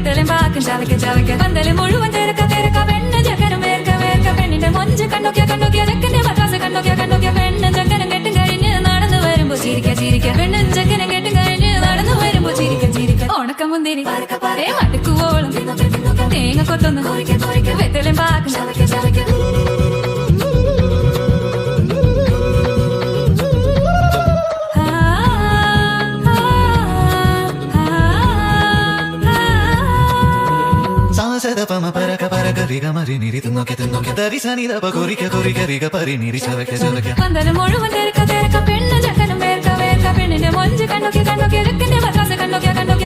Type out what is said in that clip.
വെത്തലും പാക്കും ചവയ്ക്ക ചവയ്ക്ക പന്തല് മുഴുവൻ തിരക്ക തിരക്ക പെണ്ണ് ചക്കനും വേർക്ക വേർക്ക പെണ്ണിന്റെ മൊഞ്ച് കണ്ണോക്കിയ കണ്ണോക്കിയ ചക്കന്റെ മത്താസ് കണ്ണോക്കിയ കണ്ണോക്കിയ പെണ്ണും ചക്കനും കെട്ടും കഴിഞ്ഞ് നടന്നു വരുമ്പോ ചിരിക്ക ചിരിക്ക പെണ്ണും ചക്കനും കെട്ടും കഴിഞ്ഞ് നടന്നു വരുമ്പോ ചിരിക്ക ചിരിക്ക ഉണക്കമുന്തിരി മടുക്കുവോളും തേങ്ങ കൊത്തൊന്ന് വെത്തലും പാക്കും ചവയ്ക്ക ചവയ്ക്ക പമ പരക പരക റിക മരി നിരി തിന്നോക്കെ തിന്നോക്കെ തരിസനി ദപ കുറിക്ക കുറിക്ക റിക പരി നിരി ചവയ്ക്ക ചവയ്ക്ക പന്തല് മുഴുവൻ തിരക്ക തിരക്ക പെണ്ണ് ചക്കനും വേർക്ക വേർക്ക പെണ്ണിന്റെ മൊഞ്ച് കണ്ണോക്കിയ കണ്ണോക്കിയ ചക്കന്റെ മത്താസ് കണ്ണോക്കിയ കണ്ണോക്കിയ